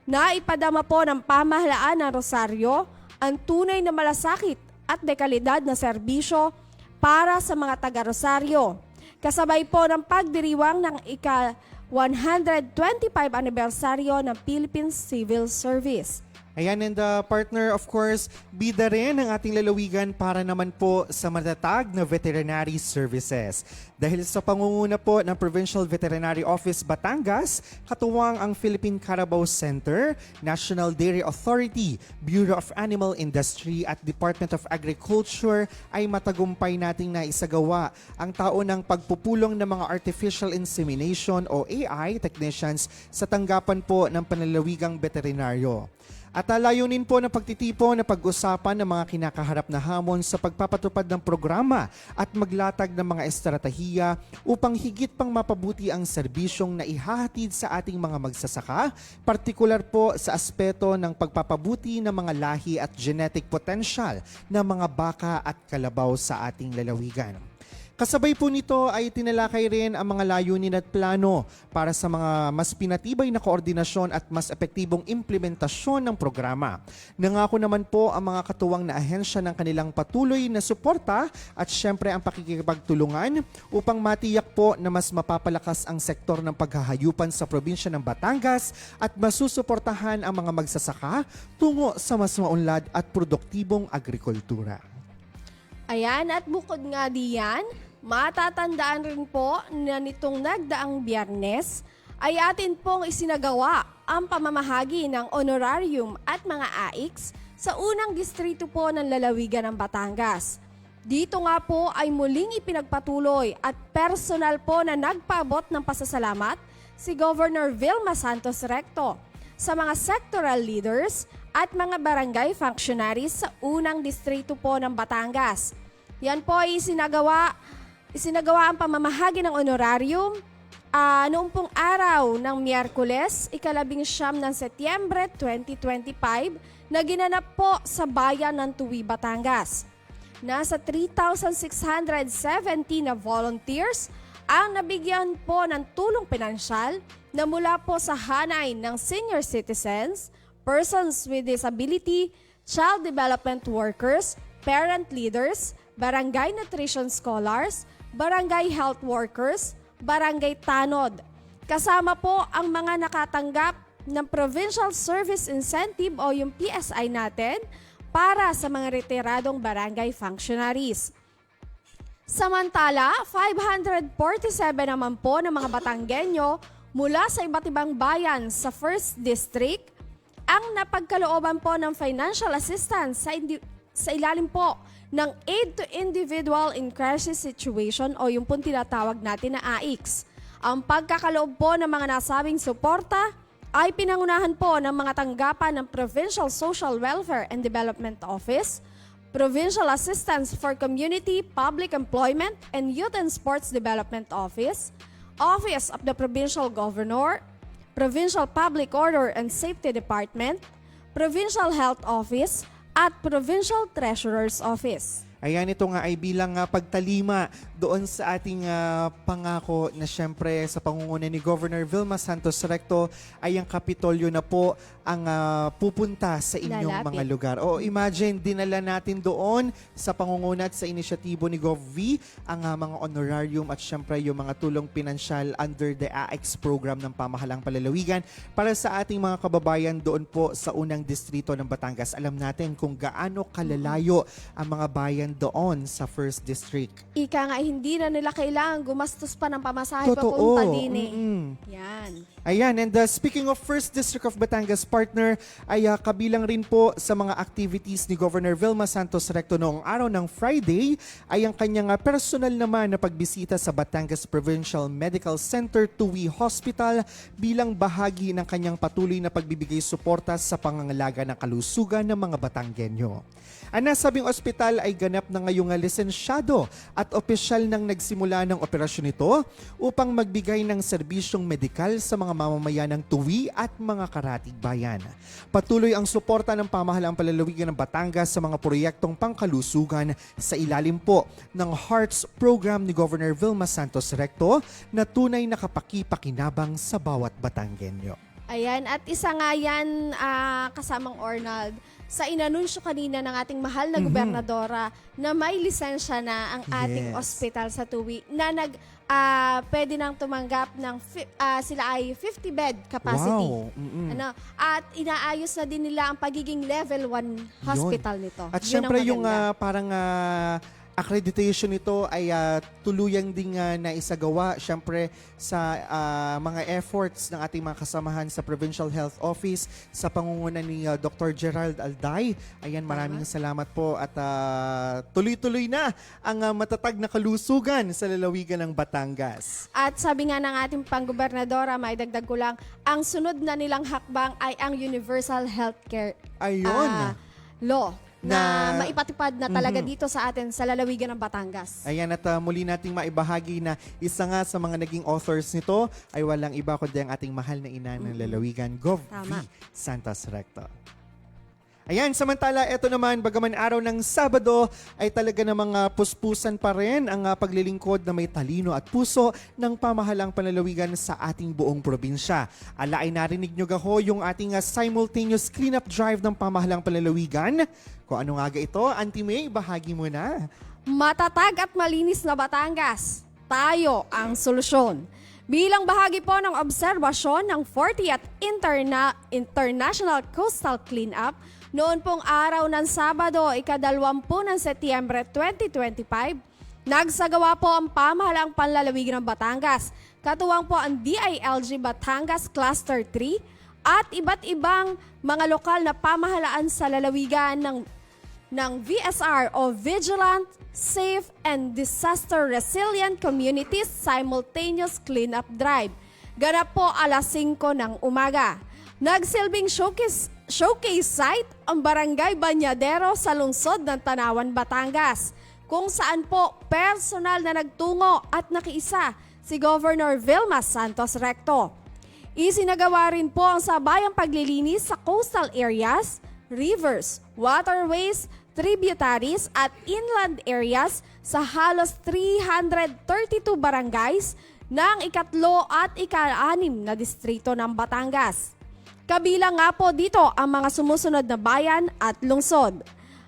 na ipadama po ng pamahalaan ng Rosario ang tunay na malasakit at dekalidad na serbisyo para sa mga taga-Rosario. Kasabay po ng pagdiriwang ng ika-125 anibersaryo ng Philippine Civil Service. Ayan, and partner, of course, bida rin ang ating lalawigan para naman po sa matatag na veterinary services. Dahil sa pangunguna po ng Provincial Veterinary Office Batangas, katuwang ang Philippine Carabao Center, National Dairy Authority, Bureau of Animal Industry at Department of Agriculture ay matagumpay nating naisagawa ang taon ng pagpupulong ng mga artificial insemination o AI technicians sa tanggapan po ng panlalawigang veterinaryo. At layunin po ng pagtitipon na pag-usapan ng mga kinakaharap na hamon sa pagpapatupad ng programa at maglatag ng mga estratehiya upang higit pang mapabuti ang serbisyong na ihahatid sa ating mga magsasaka, partikular po sa aspeto ng pagpapabuti ng mga lahi at genetic potential ng mga baka at kalabaw sa ating lalawigan. Kasabay po nito ay tinalakay rin ang mga layunin at plano para sa mga mas pinatibay na koordinasyon at mas epektibong implementasyon ng programa. Nangako naman po ang mga katuwang na ahensya ng kanilang patuloy na suporta at syempre ang pakikipagtulungan upang matiyak po na mas mapapalakas ang sektor ng paghahayupan sa probinsya ng Batangas at masusuportahan ang mga magsasaka tungo sa mas maunlad at produktibong agrikultura. Ayan, at bukod nga diyan, matatandaan rin po na nitong nagdaang Biyernes ay atin pong isinagawa ang pamamahagi ng honorarium at mga AICs sa unang distrito po ng lalawigan ng Batangas. Dito nga po ay muling ipinagpatuloy at personal po na nagpaabot ng pasasalamat si Governor Vilma Santos Recto sa mga sectoral leaders at mga barangay functionaries sa unang distrito po ng Batangas. Yan po ay isinagawa ang pamamahagi ng honorarium noong pong araw ng Miyerkules, ika-19 ng Setyembre 2025 na ginanap po sa bayan ng Tuwi, Batangas. Nasa 3,617 na volunteers ang nabigyan po ng tulong pinansyal na mula po sa hanay ng senior citizens, persons with disability, child development workers, parent leaders, barangay nutrition scholars, barangay health workers, barangay tanod. Kasama po ang mga nakatanggap ng Provincial Service Incentive o yung PSI natin para sa mga retiradong barangay functionaries. Samantala, 547 naman po ng mga Batanggenyo mula sa iba't ibang bayan sa 1st District ang napagkalooban po ng financial assistance sa ilalim po ng Aid to Individual in Crisis Situation o yung pong tinatawag natin na AICS. Ang pagkakaloob po ng mga nasabing suporta ay pinangunahan po ng mga tanggapan ng Provincial Social Welfare and Development Office, Provincial Assistance for Community, Public Employment, and Youth and Sports Development Office, Office of the Provincial Governor, Provincial Public Order and Safety Department, Provincial Health Office, at Provincial Treasurer's Office. Ayan, ito nga ay bilang pagtalima doon sa ating pangako na syempre sa pangunguna ni Governor Vilma Santos Recto ay ang Kapitolyo na po ang pupunta sa inyong Lalapit. mga lugar. O imagine, dinala natin doon sa pangunguna at sa inisyatibo ni Gov. V ang mga honorarium at syempre yung mga tulong pinansyal under the AX program ng Pamahalang Palalawigan para sa ating mga kababayan doon po sa unang distrito ng Batangas. Alam natin kung gaano kalalayo ang mga bayan doon sa first district. Ika nga, hindi na nila kailangan gumastos pa ng pamasahe Totoo. papunta din eh. Yan. Ayan, and speaking of First District of Batangas partner, ay kabilang rin po sa mga activities ni Governor Vilma Santos Recto noong araw ng Friday ay ang kanyang personal naman na pagbisita sa Batangas Provincial Medical Center Tuwi Hospital bilang bahagi ng kanyang patuloy na pagbibigay suporta sa pangangalaga ng kalusugan ng mga Batanggenyo. Ang nasabing ospital ay ganap na ngayong lisensyado at opisyal nang nagsimula ng operasyon nito upang magbigay ng serbisyong medikal sa mga mamamayan ng Tuwi at mga karatig bayan. Patuloy ang suporta ng Pamahalang Palalawigan ng Batangas sa mga proyektong pangkalusugan sa ilalim po ng Hearts Program ni Governor Vilma Santos Recto na tunay na kapaki-pakinabang sa bawat Batanggenyo. Ayan, at isa nga yan kasamang Arnold sa inanunsyo kanina ng ating mahal na gobernadora na may lisensya na ang ating Yes. ospital sa Tuwi na pwede nang tumanggap ng sila ay 50 bed capacity. Wow. Ano, at inaayos na din nila ang pagiging level 1 hospital nito. At Yun ang syempre yung maganda. parang accreditation nito ay tuluyang ding naisagawa syempre sa mga efforts ng ating mga kasamahan sa Provincial Health Office sa pangunguna ni Dr. Gerald Alday. Ayan, maraming salamat po at tuloy-tuloy na ang matatag na kalusugan sa lalawigan ng Batangas. At sabi nga ng ating panggobernadora, maidagdag ko lang, ang sunod na nilang hakbang ay ang Universal Healthcare Ayun. Law na Na- maipatupad na talaga dito sa atin sa lalawigan ng Batangas. Ayan, at muli nating maibahagi na isa nga sa mga naging authors nito ay walang iba kundi ang ating mahal na ina ng lalawigan, Gov. Tama. V. Santos Recto. Ayan, samantala, ito naman, bagaman araw ng Sabado, ay talaga namang puspusan pa rin ang paglilingkod na may talino at puso ng Pamahalang Panlalawigan sa ating buong probinsya. Ala ay narinig nyo gaho yung ating simultaneous cleanup drive ng Pamahalang Panlalawigan. Kung ano nga ito, Auntie May, bahagi mo na. Matatag at malinis na Batangas, tayo ang solusyon. Bilang bahagi po ng obserbasyon ng 40th International Coastal Cleanup, noon pong araw ng Sabado, ika-20 ng Setyembre 2025, nagsagawa po ang Pamahalaang Panlalawigan ng Batangas. Katuwang po ang DILG Batangas Cluster 3 at iba't ibang mga lokal na pamahalaan sa lalawigan ng VSR o Vigilant, Safe, and Disaster Resilient Communities Simultaneous Cleanup Drive. Ganap po alas 5 ng umaga. Nagsilbing showcase site ang Barangay Banyadero sa lungsod ng Tanawan, Batangas, kung saan po personal na nagtungo at nakiisa si Governor Vilma Santos Recto. Isinagawa rin po ang sabayang paglilinis sa coastal areas, rivers, waterways, tributaries at inland areas sa halos 332 barangays ng ikatlo at ika-6 na distrito ng Batangas. Kabilang nga po dito ang mga sumusunod na bayan at lungsod.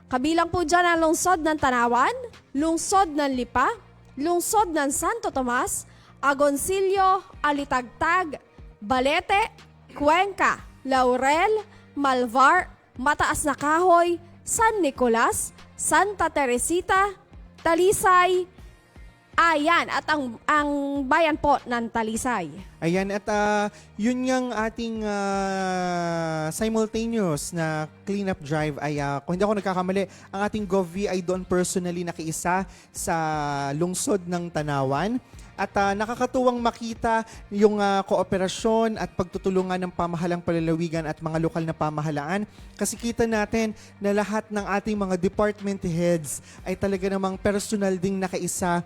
Kabilang po dyan ang lungsod ng Tanawan, lungsod ng Lipa, lungsod ng Santo Tomas, Agoncillo, Alitagtag, Balete, Cuenca, Laurel, Malvar, Mataas na Kahoy, San Nicolas, Santa Teresita, Talisay, ayan, at ang bayan po ng Talisay. Ayan, at yun yung ating simultaneous na cleanup drive ay, kung hindi ako nagkakamali, ang ating Gov. V ay doon personally nakiisa sa lungsod ng Tanawan. At nakakatuwang makita yung kooperasyon at pagtutulungan ng pamahalang palalawigan at mga lokal na pamahalaan. Kasi kita natin na lahat ng ating mga department heads ay talaga namang personal ding nakaisa.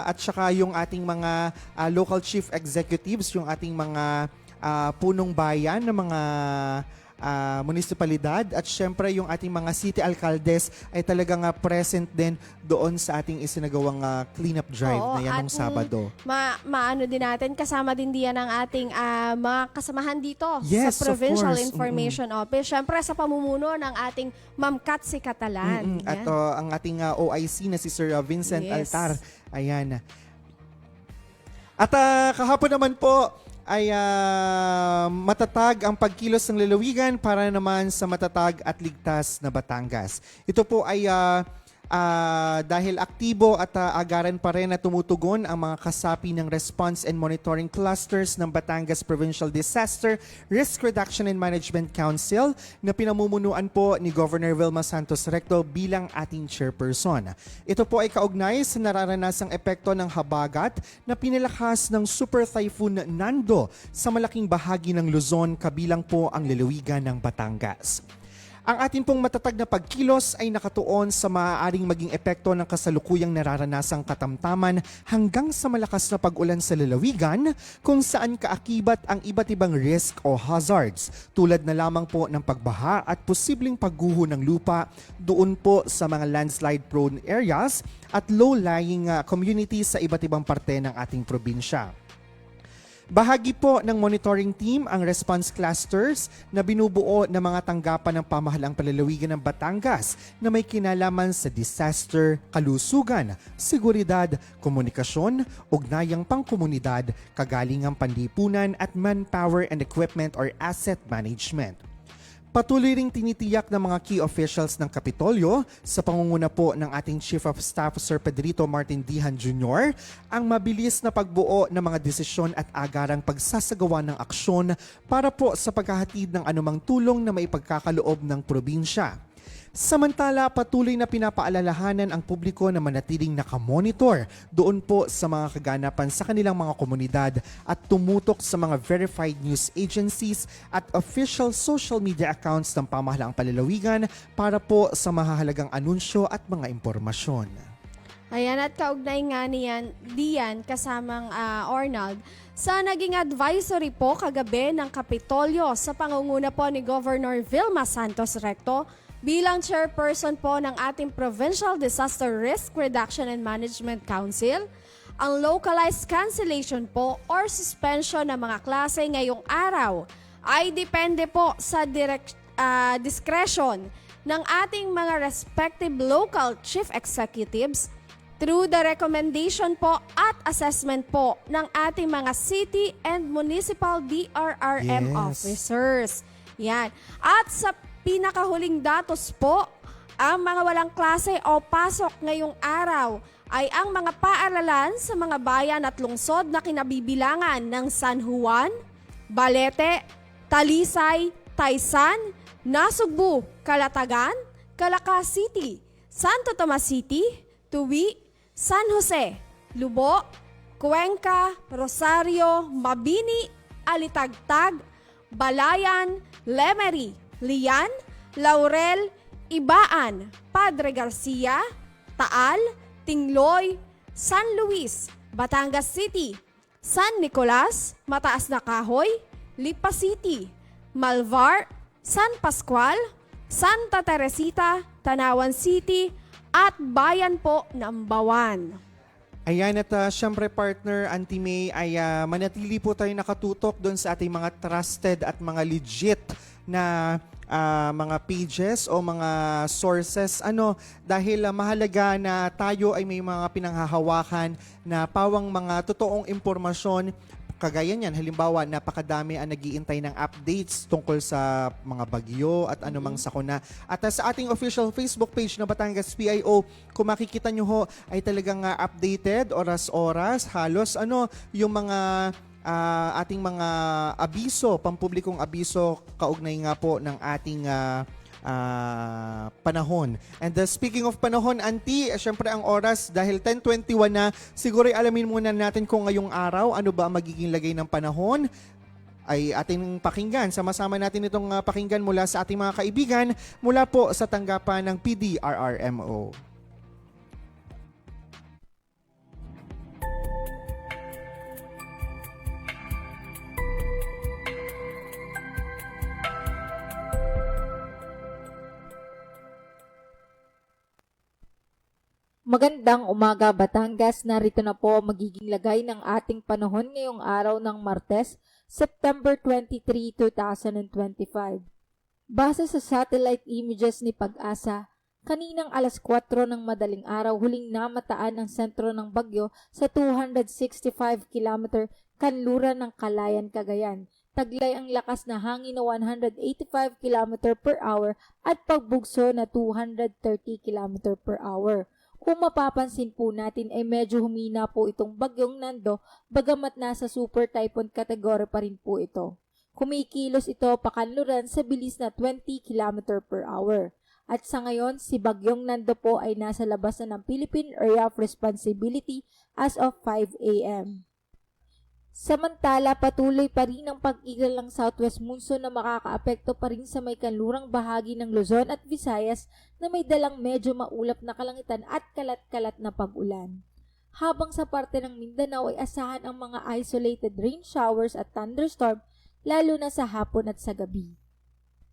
At saka yung ating mga local chief executives, yung ating mga punong bayan ng mga munisipalidad at syempre yung ating mga city alcaldes ay talagang present din doon sa ating isinagawang cleanup drive na yan nung Sabado. Maano din natin, kasama din diyan ang ating mga kasamahan dito Yes, sa Provincial of course. Information Office. Syempre sa pamumuno ng ating Ma'am Katsi Catalan. At Yan. ang ating OIC na si Sir Vincent Yes. Altar. Ayan. At kahapon naman po ay matatag ang pagkilos ng lalawigan para naman sa matatag at ligtas na Batangas. Ito po ay dahil aktibo at agaran pa rin na tumutugon ang mga kasapi ng Response and Monitoring Clusters ng Batangas Provincial Disaster Risk Reduction and Management Council na pinamumunuan po ni Governor Vilma Santos Recto bilang ating chairperson. Ito po ay kaugnay sa nararanasang epekto ng habagat na pinalakas ng Super Typhoon Nando sa malaking bahagi ng Luzon kabilang po ang lalawigan ng Batangas. Ang ating pong matatag na pagkilos ay nakatuon sa maaaring maging epekto ng kasalukuyang nararanasang katamtaman hanggang sa malakas na pag-ulan sa lalawigan kung saan kaakibat ang iba't ibang risk o hazards tulad na lamang po ng pagbaha at posibleng pagguho ng lupa doon po sa mga landslide-prone areas at low-lying communities sa iba't ibang parte ng ating probinsya. Bahagi po ng monitoring team ang response clusters na binubuo ng mga tanggapan ng pamahalang palalawigan ng Batangas na may kinalaman sa disaster, kalusugan, seguridad, komunikasyon, ugnayang pangkomunidad, kagalingang panlipunan at manpower and equipment or asset management. Patuloy ring tinitiyak ng mga key officials ng Kapitolyo sa pangunguna po ng ating Chief of Staff Sir Pedrito Martin Dihan Jr. ang mabilis na pagbuo ng mga desisyon at agarang pagsasagawa ng aksyon para po sa paghahatid ng anumang tulong na maipagkakaloob ng probinsya. Samantala, patuloy na pinapaalalahanan ang publiko na manatiling nakamonitor doon po sa mga kaganapan sa kanilang mga komunidad at tumutok sa mga verified news agencies at official social media accounts ng pamahalaang palalawigan para po sa mahahalagang anunsyo at mga impormasyon. Ayan, at kaugnay nga diyan kasamang Arnold, sa naging advisory po kagabi ng Kapitolyo sa pangunguna po ni Governor Vilma Santos Recto, bilang chairperson po ng ating Provincial Disaster Risk Reduction and Management Council, ang localized cancellation po or suspension ng mga klase ngayong araw ay depende po sa discretion ng ating mga respective local chief executives through the recommendation po at assessment po ng ating mga city and municipal DRRM officers. Yan. At sa pinakahuling datos po, ang mga walang klase o pasok ngayong araw ay ang mga paaralan sa mga bayan at lungsod na kinabibilangan ng San Juan, Balete, Talisay, Taysan, Nasugbu, Calatagan, Calaca City, Santo Tomas City, Tuwi, San Jose, Lubo, Cuenca, Rosario, Mabini, Alitagtag, Balayan, Lemery, Lian, Laurel, Ibaan, Padre Garcia, Taal, Tingloy, San Luis, Batangas City, San Nicolas, Mataas na Kahoy, Lipa City, Malvar, San Pascual, Santa Teresita, Tanawan City, at bayan po ng Bawan. Ayan, at syempre partner, Auntie May, ay manatili po tayo nakatutok doon sa ating mga trusted at mga legit na mga pages o mga sources. Dahil mahalaga na tayo ay may mga pinanghahawakan na pawang mga totoong impormasyon. Kagaya niyan, halimbawa, napakadami ang nag-iintay ng updates tungkol sa mga bagyo at anumang sakuna. At sa ating official Facebook page na Batangas PIO, kung makikita nyo ho, ay talagang updated, oras-oras, halos yung mga ating mga abiso, pampublikong abiso, kaugnay nga po ng ating panahon. And speaking of panahon, Auntie, syempre ang oras dahil 10:21 na, siguro alamin muna natin kung ngayong araw ano ba ang magiging lagay ng panahon ay ating pakinggan. Sama-sama natin itong pakinggan mula sa ating mga kaibigan mula po sa tanggapan ng PDRRMO. Magandang umaga Batangas, narito na po ang magiging lagay ng ating panahon ngayong araw ng Martes, September 23, 2025. Base sa satellite images ni Pag-asa, kaninang alas 4 ng madaling araw huling namataan ang sentro ng bagyo sa 265 km kanluran ng Calayan, Cagayan. Taglay ang lakas na hangin na 185 km per hour at pagbugso na 230 km per hour. Kung mapapansin po natin ay medyo humina po itong bagyong Nando bagamat nasa super typhoon category pa rin po ito. Kumikilos ito pakanluran sa bilis na 20 km per hour. At sa ngayon, si bagyong Nando po ay nasa labas na ng Philippine Area of Responsibility as of 5 a.m. Samantala, patuloy pa rin ang pag-igal ng southwest monsoon na makakaapekto pa rin sa may kanlurang bahagi ng Luzon at Visayas na may dalang medyo maulap na kalangitan at kalat-kalat na pag-ulan. Habang sa parte ng Mindanao ay asahan ang mga isolated rain showers at thunderstorm lalo na sa hapon at sa gabi.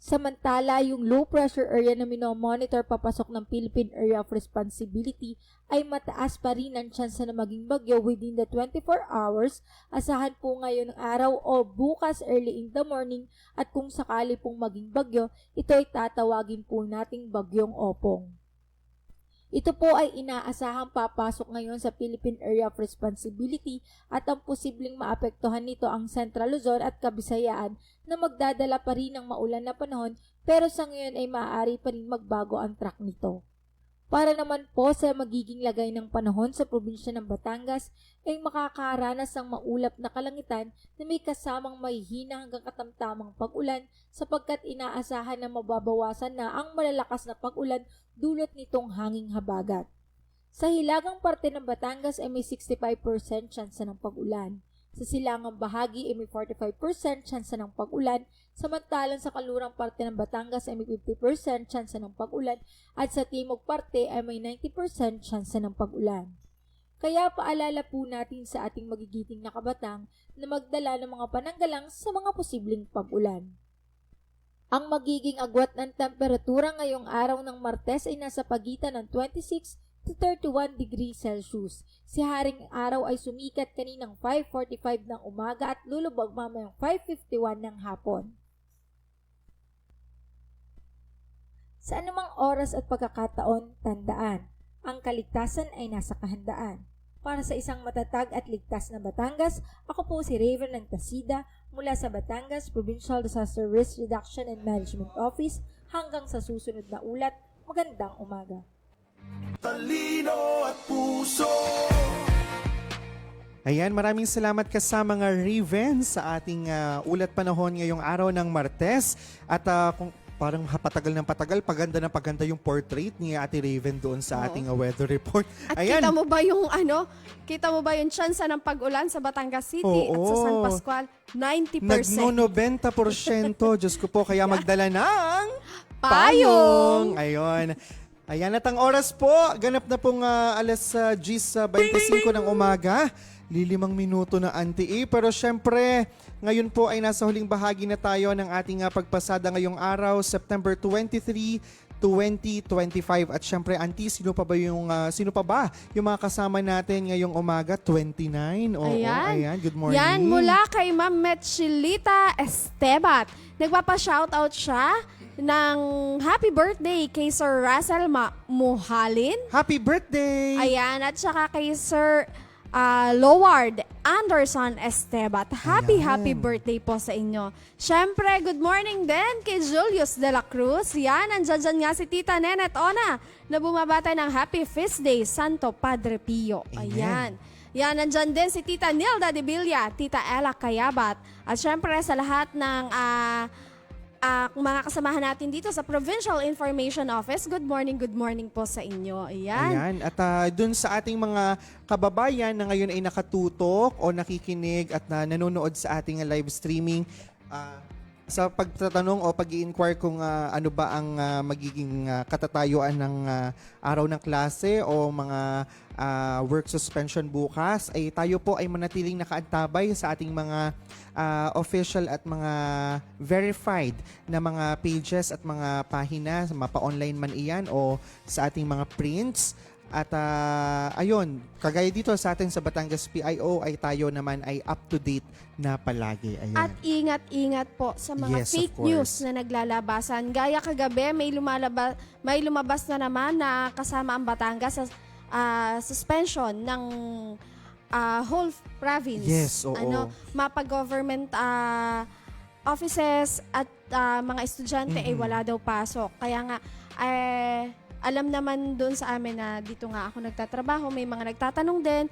Samantala, yung low pressure area na minomonitor papasok ng Philippine Area of Responsibility ay mataas pa rin ang tsansa na maging bagyo within the 24 hours. Asahan po ngayon ng araw o bukas early in the morning at kung sakali pong maging bagyo, ito ay tatawagin po nating bagyong Opong. Ito po ay inaasahang papasok ngayon sa Philippine Area of Responsibility at ang posibleng maapektuhan nito ang Central Luzon at Kabisayaan na magdadala pa rin ng maulan na panahon pero sa ngayon ay maaari pa rin magbago ang track nito. Para naman po sa magiging lagay ng panahon sa probinsya ng Batangas ay makakaranas ng maulap na kalangitan na may kasamang mahihina hanggang katamtamang pag-ulan sapagkat inaasahan na mababawasan na ang malalakas na pag-ulan dulot nitong hanging habagat. Sa hilagang parte ng Batangas ay may 65% tsansa ng pag-ulan. Sa silangang bahagi ay may 45% tsansa ng pag-ulan, samantalang sa kalurang parte ng Batangas ay may 50% tsansa ng pag-ulan at sa timog parte ay may 90% tsansa ng pag-ulan. Kaya paalala po natin sa ating magigiting na kabatang na magdala ng mga pananggalang sa mga posibleng pag-ulan. Ang magiging agwat ng temperatura ngayong araw ng Martes ay nasa pagitan ng 26 to 31 degrees Celsius. Si Haring Araw ay sumikat kaninang 5:45 ng umaga at lulubog mamayang 5:51 ng hapon. Sa anumang oras at pagkakataon, tandaan, ang kaligtasan ay nasa kahandaan. Para sa isang matatag at ligtas na Batangas, ako po si Raven ng Tasida mula sa Batangas Provincial Disaster Risk Reduction and Management Office. Hanggang sa susunod na ulat, magandang umaga. Talino at puso. Ayan, maraming salamat kasama nga Raven sa ating ulat panahon ngayong araw ng Martes. At kung parang patagal ng patagal, paganda na paganda yung portrait ni Ate Raven doon sa ating weather report. At Ayan. kita mo ba yung tsansa ng pag-ulan sa Batangas City at sa San Pascual? 90%. Nagno-90%. Diyos ko po, kaya magdala ng Payong! Ayun. Ayan at ang oras po, ganap na pong alas 10:25 ng umaga. Lilimang minuto na Auntie A. Pero syempre, ngayon po ay nasa huling bahagi na tayo ng ating pagpasada ngayong araw, September 23, 2025. At syempre, Auntie, sino pa ba yung mga kasama natin ngayong umaga? 29? Oo, ayan. Good morning. Yan, mula kay Ma'am Metchilita Estebat. Nagpapa-shoutout siya ng happy birthday kay Sir Russell Muhalin. Happy birthday! Ayan, at saka kay Sir Loward Anderson Estebat. Happy birthday po sa inyo. Syempre, good morning din kay Julius de la Cruz. Yan, andyan nga si Tita Nenet Ona na bumabata ng Happy Feast Day, Santo Padre Pio. Ayan. Yan, nandyan din si Tita Nilda de Villa, Tita Ella Kayabat. At syempre sa lahat ng mga kasamahan natin dito sa Provincial Information Office. Good morning po sa inyo. Ayan. Ayan. At dun sa ating mga kababayan na ngayon ay nakatutok o nakikinig at nanonood sa ating live streaming, sa pagtatanong o pag-i-inquire kung ano ba ang magiging katatayuan ng araw ng klase o mga work suspension bukas, ay tayo po ay manatiling nakaantabay sa ating mga official at mga verified na mga pages at mga pahina, mapa-online man iyan o sa ating mga prints. At ayun, kagaya dito sa atin sa Batangas PIO ay tayo naman ay up-to-date na palagi. Ayan. At ingat-ingat po sa mga Yes, of fake course. news na naglalabasan. Gaya kagabi, may lumabas na naman na kasama ang Batangas sa suspension ng whole province. Yes, oo. Mapa-government offices at mga estudyante ay wala daw pasok. Kaya nga, alam naman doon sa amin na dito nga ako nagtatrabaho, may mga nagtatanong din,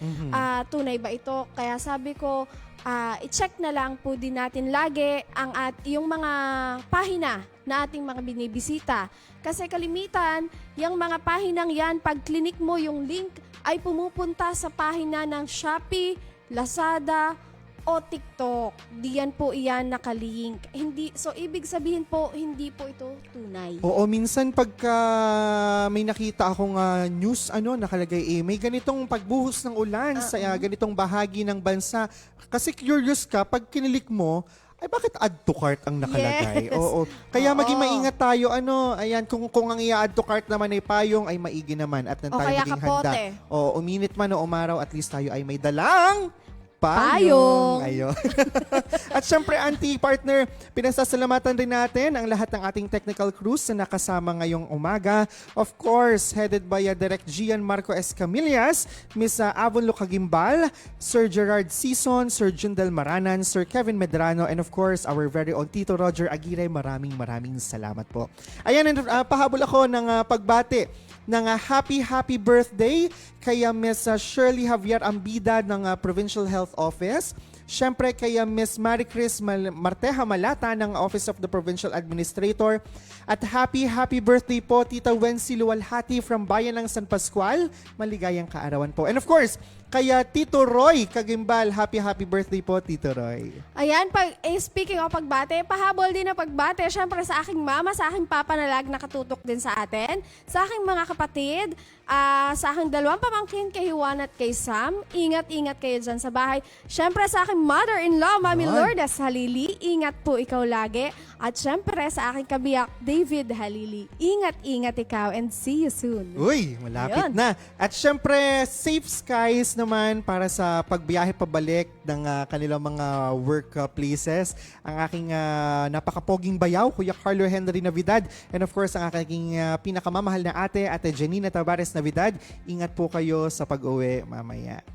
tunay ba ito? Kaya sabi ko, i-check na lang po din natin lagi yung mga pahina na ating mga binibisita. Kasi kalimitan, yung mga pahinang yan, pag clinic mo yung link, ay pumupunta sa pahina ng Shopee, Lazada, o TikTok. Diyan po iyan nakalink. So, ibig sabihin po, hindi po ito tunay. Oo, minsan pagka may nakita akong news, nakalagay may ganitong pagbuhos ng ulan sa ganitong bahagi ng bansa. Kasi curious ka, pag kinilik mo, ay bakit add to cart ang nakalagay? Yes. Oo. Kaya maging maingat tayo. Ayan, kung ang i-add to cart naman ay payong, ay maigi naman at tayo kaya maging kapote. handa. O uminit man o umaraw, at least tayo ay may dalang Payong. Ayun. At syempre, Auntie Partner, pinasasalamatan rin natin ang lahat ng ating technical crews na nakasama ngayong umaga. Of course, headed by Direct Gian Marco Escamillas, Miss Avon Lucagimbal, Sir Gerard Sison, Sir Jundel Maranan, Sir Kevin Medrano, and of course, our very own Tito Roger Aguirre. Maraming salamat po. Ayan, pahabol ako ng pagbati ng happy birthday kay Miss Shirley Javier Ambida ng Provincial Health Office. Siyempre kay Miss Marie Chris Marteja Malata ng Office of the Provincial Administrator. At happy birthday po Tita Wency Luwalhati from Bayan ng San Pascual. Maligayang kaarawan po. And of course, kaya Tito Roy Kagimbal, happy birthday po Tito Roy. Ayan, speaking of pagbate, pahabol din na pagbate. Siyempre sa aking mama, sa aking papa na lag nakatutok din sa atin. Sa aking mga kapatid, sa aking dalawang pamangkin kay Juan at kay Sam. Ingat kayo dyan sa bahay. Siyempre sa aking mother-in-law, Mami Lourdes Halili. Ingat po ikaw lagi. At siyempre sa aking kabiyak, David Halili. Ingat ikaw and see you soon. Uy, malapit Ayun. na. At syempre, safe skies naman para sa pagbiyahe pabalik ng kanilang mga workplaces. Ang aking napakapoging bayaw, Kuya Carlo Henry Navidad. And of course, ang aking pinakamamahal na ate Janina Tabares Navidad. Ingat po kayo sa pag-uwi mamaya.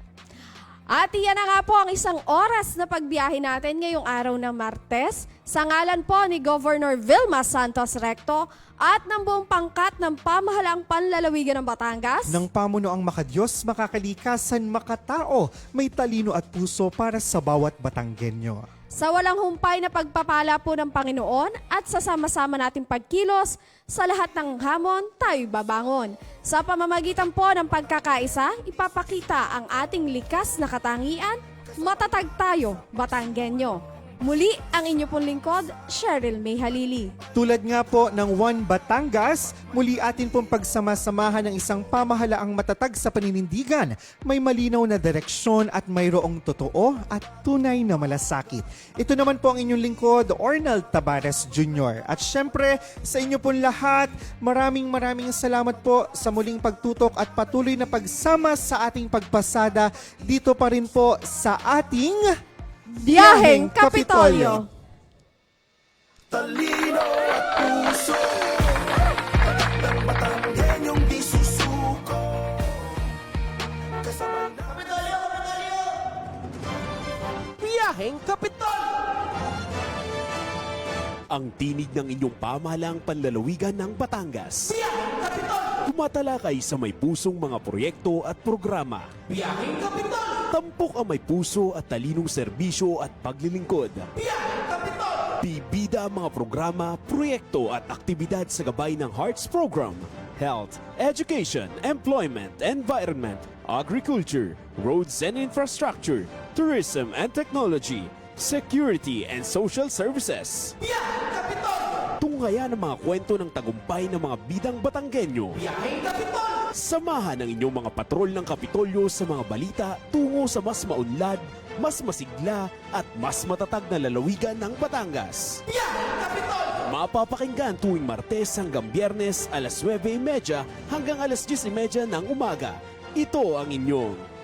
At iyan na nga po ang isang oras na pagbiyahe natin ngayong araw ng Martes sa ngalan po ni Governor Vilma Santos Recto at ng buong pangkat ng pamahalaang panlalawigan ng Batangas. Ng pamunuang makadiyos, makakalikasan, makatao, may talino at puso para sa bawat Batanggenyo. Sa walang humpay na pagpapala po ng Panginoon at sa sama-sama nating pagkilos, sa lahat ng hamon tayo babangon. Sa pamamagitan po ng pagkakaisa, ipapakita ang ating likas na katangian, matatag tayo, Batanggenyo. Muli ang inyo pong lingkod, Cheryl May Halili. Tulad nga po ng One Batangas, muli atin pong pagsamasamahan ng isang pamahalaang matatag sa paninindigan, may malinaw na direksyon at mayroong totoo at tunay na malasakit. Ito naman po ang inyong lingkod, Ornald Tabares Jr. At syempre, sa inyo pong lahat, maraming salamat po sa muling pagtutok at patuloy na pagsama sa ating pagpasada dito pa rin po sa ating Biyaheng Kapitolyo. Talino at puso, ng Batanggenyong di susuko. Kasabay na Biyaheng Kapitolyo! Ang tinig ng inyong pamahalaang panlalawigan ng Batangas. Tumatalakay sa may pusong mga proyekto at programa. Biyaheng Kapitolyo! Tampok ang may puso at talinong serbisyo at paglilingkod. Biyaheng Kapitolyo! Bibida ang mga programa, proyekto at aktibidad sa gabay ng Hearts Program, Health, Education, Employment, Environment, Agriculture, Roads and Infrastructure, Tourism and Technology, Security and Social Services. Tunghayan ang mga kwento ng tagumpay ng mga bidang Batanggenyo. Samahan ang inyong mga patrol ng Kapitolyo sa mga balita tungo sa mas maunlad, mas masigla at mas matatag na lalawigan ng Batangas. Mapapakinggan tuwing Martes hanggang Biyernes alas 9:30 hanggang alas 10:30 ng umaga. Ito ang inyong